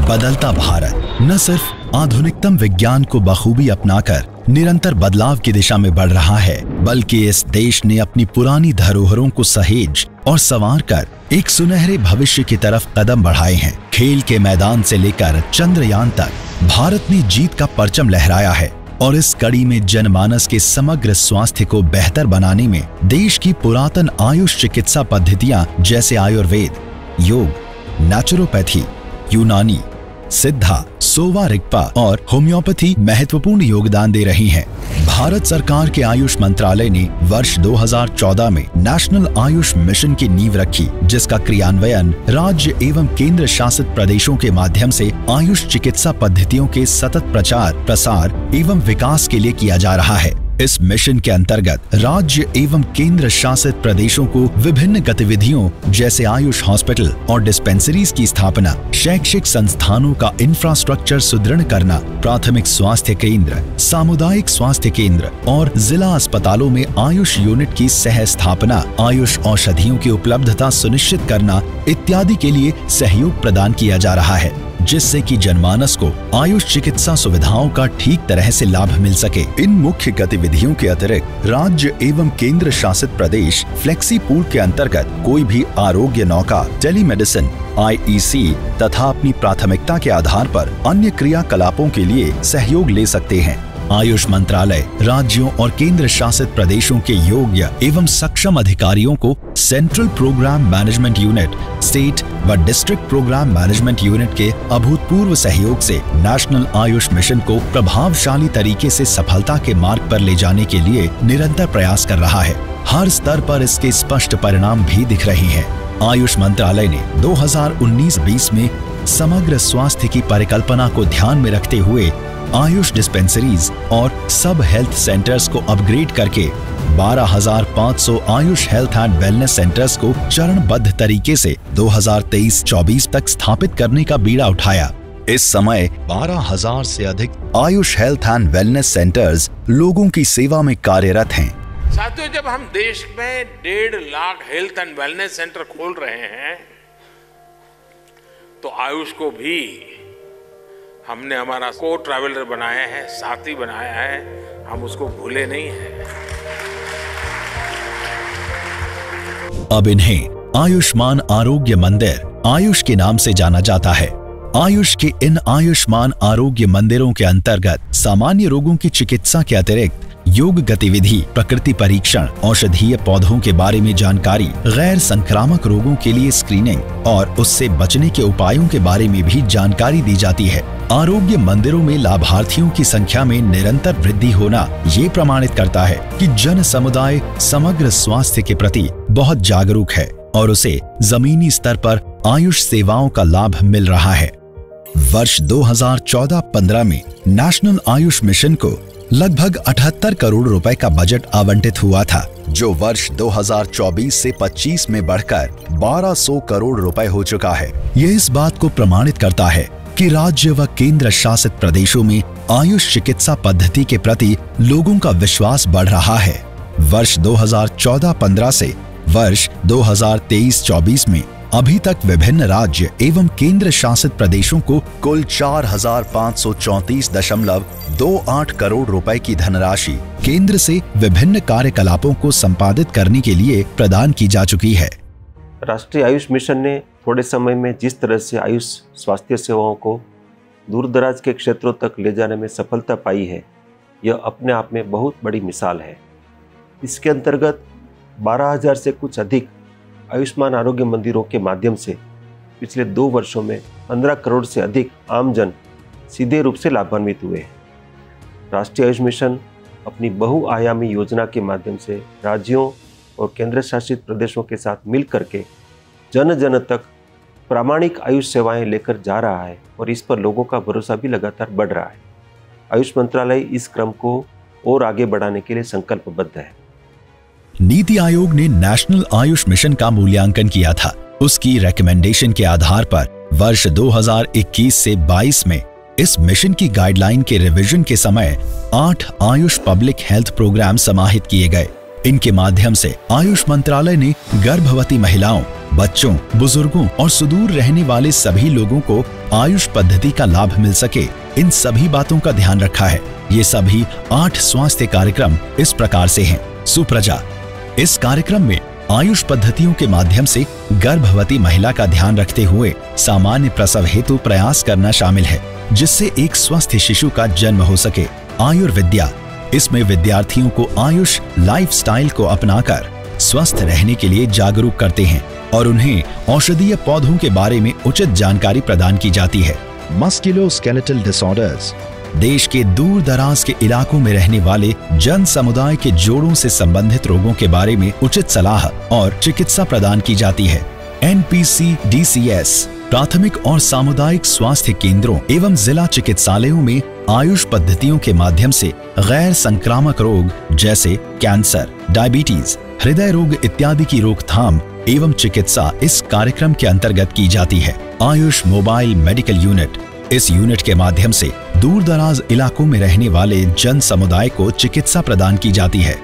बदलता भारत न सिर्फ आधुनिकतम विज्ञान को बखूबी अपनाकर निरंतर बदलाव की दिशा में बढ़ रहा है, बल्कि इस देश ने अपनी पुरानी धरोहरों को सहेज और संवार कर एक सुनहरे भविष्य की तरफ कदम बढ़ाए हैं। खेल के मैदान से लेकर चंद्रयान तक भारत ने जीत का परचम लहराया है और इस कड़ी में जनमानस के समग्र स्वास्थ्य को बेहतर बनाने में देश की पुरातन आयुष चिकित्सा पद्धतियां जैसे आयुर्वेद, योग, नेचुरोपैथी, यूनानी, सिद्धा, सोवा रिगपा और होम्योपैथी महत्वपूर्ण योगदान दे रही हैं। भारत सरकार के आयुष मंत्रालय ने वर्ष 2014 में नेशनल आयुष मिशन की नींव रखी, जिसका क्रियान्वयन राज्य एवं केंद्र शासित प्रदेशों के माध्यम से आयुष चिकित्सा पद्धतियों के सतत प्रचार, प्रसार एवं विकास के लिए किया जा रहा है। इस मिशन के अंतर्गत राज्य एवं केंद्र शासित प्रदेशों को विभिन्न गतिविधियों जैसे आयुष हॉस्पिटल और डिस्पेंसरीज की स्थापना, शैक्षिक संस्थानों का इंफ्रास्ट्रक्चर सुदृढ़ करना, प्राथमिक स्वास्थ्य केंद्र, सामुदायिक स्वास्थ्य केंद्र और जिला अस्पतालों में आयुष यूनिट की सह स्थापना, आयुष औषधियों की उपलब्धता सुनिश्चित करना इत्यादि के लिए सहयोग प्रदान किया जा रहा है, जिससे कि जनमानस को आयुष चिकित्सा सुविधाओं का ठीक तरह से लाभ मिल सके। इन मुख्य गतिविधियों के अतिरिक्त राज्य एवं केंद्र शासित प्रदेश फ्लेक्सी पूल के अंतर्गत कोई भी आरोग्य नौका, टेलीमेडिसिन, IEC तथा अपनी प्राथमिकता के आधार पर अन्य क्रियाकलापों के लिए सहयोग ले सकते हैं। आयुष मंत्रालय राज्यों और केंद्र शासित प्रदेशों के योग्य एवं सक्षम अधिकारियों को central programme management unit, state व डिस्ट्रिक्ट प्रोग्राम मैनेजमेंट यूनिट के अभूतपूर्व सहयोग से नेशनल आयुष मिशन को प्रभावशाली तरीके से सफलता के मार्ग पर ले जाने के लिए निरंतर प्रयास कर रहा है। हर स्तर पर इसके स्पष्ट परिणाम भी दिख रहे हैं। आयुष मंत्रालय ने 2019-20 में समग्र स्वास्थ्य की परिकल्पना को ध्यान में रखते हुए आयुष डिस्पेंसरीज और सब हेल्थ सेंटर्स को अपग्रेड करके 12,500 Ayush health and wellness centres को चरणबद्ध तरीके से 2023-24 तक स्थापित करने का बीड़ा उठाया। इस समय 12,000 से अधिक Ayush health and wellness centres लोगों की सेवा में कार्यरत हैं। साथियों, जब हम देश में 1.5 lakh health and wellness centre खोल रहे हैं तो आयुष को भी हमने हमारा को ट्रैवलर बनाया है, साथी बनाया है, हम उसको भूले नहीं हैं। अब इन्हें आयुष्मान आरोग्य मंदिर आयुष के नाम से जाना जाता है। आयुष के इन आयुष्मान आरोग्य मंदिरों के अंतर्गत सामान्य रोगों की चिकित्सा के अतिरिक्त योग गतिविधि, प्रकृति परीक्षण, औषधीय पौधों के बारे में जानकारी, गैर संक्रामक रोगों के लिए स्क्रीनिंग और उससे बचने के उपायों के बारे में भी जानकारी दी जाती है। आरोग्य मंदिरों में लाभार्थियों की संख्या में निरंतर वृद्धि होना ये प्रमाणित करता है कि जन समुदाय समग्र स्वास्थ्य के प्रति बहुत जागरूक है और उसे जमीनी स्तर पर आयुष सेवाओं का लाभ मिल रहा है। वर्ष 2014-15 में नेशनल आयुष मिशन को लगभग 78 करोड़ रुपए का बजट आवंटित हुआ था, जो वर्ष 2024 से 25 में बढ़कर 1200 करोड़ रुपए हो चुका है। यह इस बात को प्रमाणित करता है कि राज्य व केंद्र शासित प्रदेशों में आयुष चिकित्सा पद्धति के प्रति लोगों का विश्वास बढ़ रहा है। वर्ष 2014-15 से वर्ष 2023-24 में अभी तक विभिन्न राज्य एवं केंद्र शासित प्रदेशों को कुल 4,534.28 करोड़ रुपए की धनराशि केंद्र से विभिन्न कार्यकलापों को संपादित करने के लिए प्रदान की जा चुकी है। राष्ट्रीय आयुष मिशन ने थोड़े समय में जिस तरह से आयुष स्वास्थ्य सेवाओं को दूरदराज के क्षेत्रों तक ले जाने में सफलता पाई है, यह अपने आप में बहुत बड़ी मिसाल है। इसके अंतर्गत 12,000 से कुछ अधिक आयुष्मान आरोग्य मंदिरों के माध्यम से पिछले 2 वर्षों में 15 करोड़ से अधिक आमजन सीधे रूप से लाभान्वित हुए हैं। राष्ट्रीय आयुष मिशन अपनी बहुआयामी योजना के माध्यम से राज्यों और केंद्र शासित प्रदेशों के साथ मिल करके जन जन तक प्रामाणिक आयुष सेवाएं लेकर जा रहा है और इस पर लोगों का भरोसा भी लगातार बढ़ रहा है। आयुष मंत्रालय इस क्रम को और आगे बढ़ाने के लिए संकल्पबद्ध है। नीति आयोग ने नेशनल आयुष मिशन का मूल्यांकन किया था। उसकी रिकमेंडेशन के आधार पर वर्ष 2021 से 22 में इस मिशन की गाइडलाइन के रिवीजन के समय 8 आयुष पब्लिक हेल्थ प्रोग्राम समाहित किए गए। इनके माध्यम से आयुष मंत्रालय ने गर्भवती महिलाओं, बच्चों, बुजुर्गों और सुदूर रहने वाले सभी लोगों को आयुष पद्धति का लाभ मिल सके, इन सभी बातों का ध्यान रखा है। ये सभी 8 स्वास्थ्य कार्यक्रम इस प्रकार से हैं। सुप्रजा, इस कार्यक्रम में आयुष पद्धतियों के माध्यम से गर्भवती महिला का ध्यान रखते हुए सामान्य प्रसव हेतु प्रयास करना शामिल है, जिससे एक स्वस्थ शिशु का जन्म हो सके। आयुर्विद्या, इसमें विद्यार्थियों को आयुष लाइफस्टाइल को अपनाकर स्वस्थ रहने के लिए जागरूक करते हैं और उन्हें औषधीय पौधों के बारे में उचित जानकारी प्रदान की जाती है। मस्कुलोस्केलेटल डिसऑर्डर्स, देश के दूर दराज के इलाकों में रहने वाले जन समुदाय के जोड़ों से संबंधित रोगों के बारे में उचित सलाह और चिकित्सा प्रदान की जाती है। NPCDCS, प्राथमिक और सामुदायिक स्वास्थ्य केंद्रों एवं जिला चिकित्सालयों में आयुष पद्धतियों के माध्यम से गैर संक्रामक रोग जैसे कैंसर, डायबिटीज, हृदय रोग इत्यादि की रोकथाम एवं चिकित्सा इस कार्यक्रम के अंतर्गत की जाती है। आयुष मोबाइल मेडिकल यूनिट, इस यूनिट के माध्यम से दूर दराज इलाकों में रहने वाले जन समुदाय को चिकित्सा प्रदान की जाती है।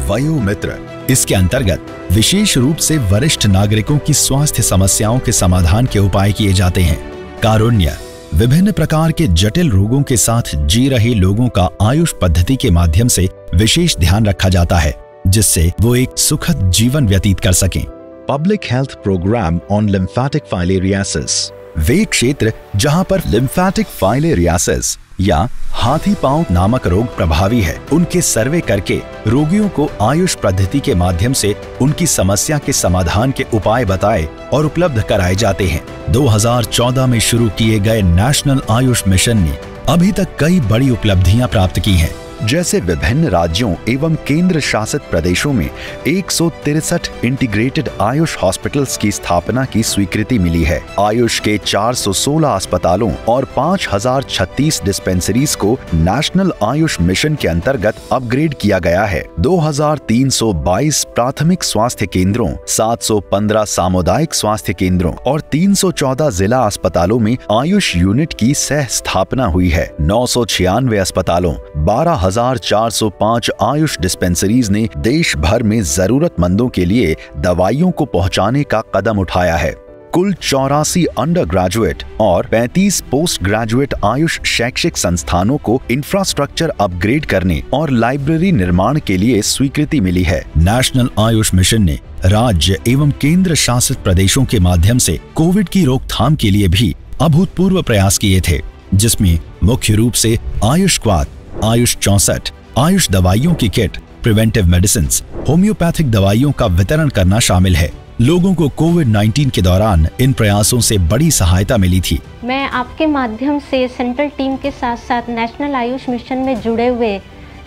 वयोमित्र, इसके अंतर्गत विशेष रूप से वरिष्ठ नागरिकों की स्वास्थ्य समस्याओं के समाधान के उपाय किए जाते हैं। कारुण्य, विभिन्न प्रकार के जटिल रोगों के साथ जी रहे लोगों का आयुष पद्धति के माध्यम से विशेष ध्यान रखा जाता है, जिससे वो एक सुखद जीवन व्यतीत कर सकें। Public health programme on lymphatic filariasis, वे क्षेत्र जहां पर लिम्फेटिक फाइलेरियासिस या हाथी पांव नामक रोग प्रभावी है, उनके सर्वे करके रोगियों को आयुष पद्धति के माध्यम से उनकी समस्या के समाधान के उपाय बताए और उपलब्ध कराए जाते हैं। 2014 में शुरू किए गए नेशनल आयुष मिशन ने अभी तक कई बड़ी उपलब्धियां प्राप्त की हैं, जैसे विभिन्न राज्यों एवं केंद्र शासित प्रदेशों में 163 इंटीग्रेटेड आयुष हॉस्पिटल्स की स्थापना की स्वीकृति मिली है। आयुष के 416 अस्पतालों और 5036 डिस्पेंसरीज को नेशनल आयुष मिशन के अंतर्गत अपग्रेड किया गया है। 2322 प्राथमिक स्वास्थ्य केंद्रों, 715 सामुदायिक स्वास्थ्य केंद्रों और 314 जिला अस्पतालों में आयुष यूनिट की सह स्थापना हुई है। 996 अस्पतालों, 12,405 आयुष डिस्पेंसरीज ने देश भर में जरूरतमंदों के लिए दवाइयों को पहुंचाने का कदम उठाया है। कुल 84 अंडर ग्रेजुएट और 35 पोस्ट ग्रेजुएट आयुष शैक्षिक संस्थानों को इंफ्रास्ट्रक्चर अपग्रेड करने और लाइब्रेरी निर्माण के लिए स्वीकृति मिली है। नेशनल आयुष मिशन ने राज्य एवं केंद्र शासित प्रदेशों के माध्यम से कोविड की रोकथाम के लिए भी अभूतपूर्व प्रयास किए थे, जिसमें मुख्य रूप से आयुष क्वाथ, आयुष 64, आयुष दवाइयों की किट, प्रिवेंटिव मेडिसिन, होम्योपैथिक दवाइयों का वितरण करना शामिल है। लोगों को कोविड-19 के दौरान इन प्रयासों से बड़ी सहायता मिली थी। मैं आपके माध्यम से सेंट्रल टीम के साथ साथ नेशनल आयुष मिशन में जुड़े हुए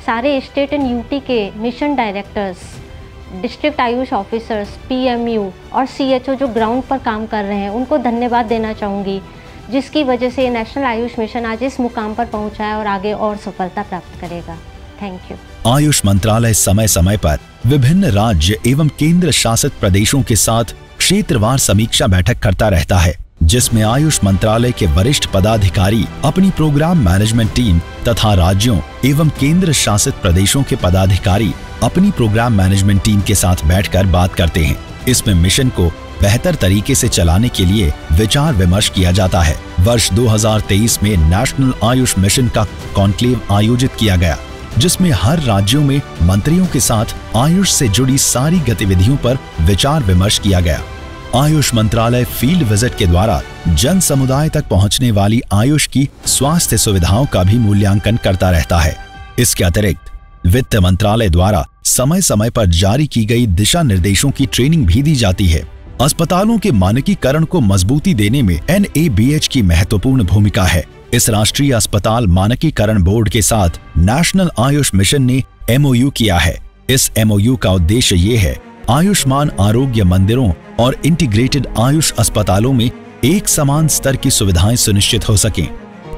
सारे स्टेट एंड यूटी के mission directors, district Ayush officers, PMU और CHO जो ग्राउंड पर काम कर रहे हैं, उनको धन्यवाद देना चाहूँगी, जिसकी वजह से नेशनल आयुष मिशन आज इस मुकाम पर पहुंचा है और आगे और सफलता प्राप्त करेगा। Thank you. आयुष मंत्रालय समय समय पर विभिन्न राज्य एवं केंद्र शासित प्रदेशों के साथ क्षेत्रवार समीक्षा बैठक करता रहता है, जिसमें आयुष मंत्रालय के वरिष्ठ पदाधिकारी अपनी प्रोग्राम मैनेजमेंट टीम तथा राज्यों एवं केंद्र शासित प्रदेशों के पदाधिकारी अपनी प्रोग्राम मैनेजमेंट टीम के साथ बैठकर बात करते हैं। इसमें मिशन को बेहतर तरीके से चलाने के लिए विचार विमर्श किया जाता है। वर्ष 2023 में नेशनल आयुष मिशन का कॉन्क्लेव आयोजित किया गया, जिसमें हर राज्यों में मंत्रियों के साथ आयुष से जुड़ी सारी गतिविधियों पर विचार विमर्श किया गया। आयुष मंत्रालय फील्ड विजिट के द्वारा जन समुदाय तक पहुंचने वाली आयुष की स्वास्थ्य सुविधाओं का भी मूल्यांकन करता रहता है। इसके अतिरिक्त वित्त मंत्रालय द्वारा समय समय पर जारी की गई दिशा निर्देशों की ट्रेनिंग भी दी जाती है। अस्पतालों के मानकीकरण को मजबूती देने में NABH की महत्वपूर्ण भूमिका है। इस राष्ट्रीय अस्पताल मानकीकरण बोर्ड के साथ नेशनल आयुष मिशन ने MOU किया है। इस MOU का उद्देश्य ये है, आयुष्मान आरोग्य मंदिरों और इंटीग्रेटेड आयुष अस्पतालों में एक समान स्तर की सुविधाएं सुनिश्चित हो सकें।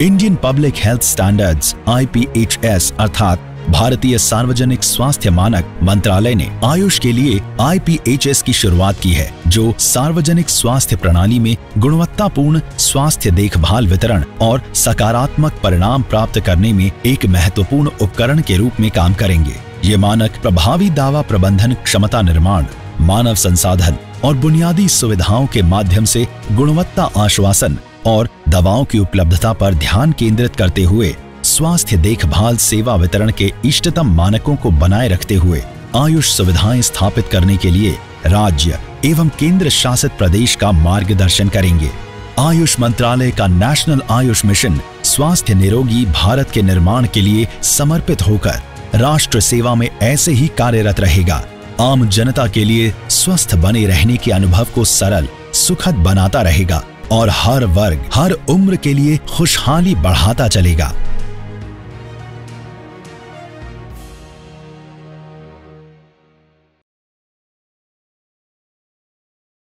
Indian public health standards IPHS अर्थात भारतीय सार्वजनिक स्वास्थ्य मानक मंत्रालय ने आयुष के लिए IPHS की शुरुआत की है, जो सार्वजनिक स्वास्थ्य प्रणाली में गुणवत्तापूर्ण स्वास्थ्य देखभाल वितरण और सकारात्मक परिणाम प्राप्त करने में एक महत्वपूर्ण उपकरण के रूप में काम करेंगे। ये मानक प्रभावी दावा प्रबंधन, क्षमता निर्माण, मानव संसाधन और बुनियादी सुविधाओं के माध्यम से गुणवत्ता आश्वासन और दवाओं की उपलब्धता पर ध्यान केंद्रित करते हुए स्वास्थ्य देखभाल सेवा वितरण के इष्टतम मानकों को बनाए रखते हुए आयुष सुविधाएं स्थापित करने के लिए राज्य एवं केंद्र शासित प्रदेश का मार्गदर्शन करेंगे। आयुष मंत्रालय का नेशनल आयुष मिशन स्वास्थ्य निरोगी भारत के निर्माण के लिए समर्पित होकर राष्ट्र सेवा में ऐसे ही कार्यरत रहेगा। आम जनता के लिए स्वस्थ बने रहने के अनुभव को सरल, सुखद बनाता रहेगा और हर वर्ग, हर उम्र के लिए खुशहाली बढ़ाता चलेगा।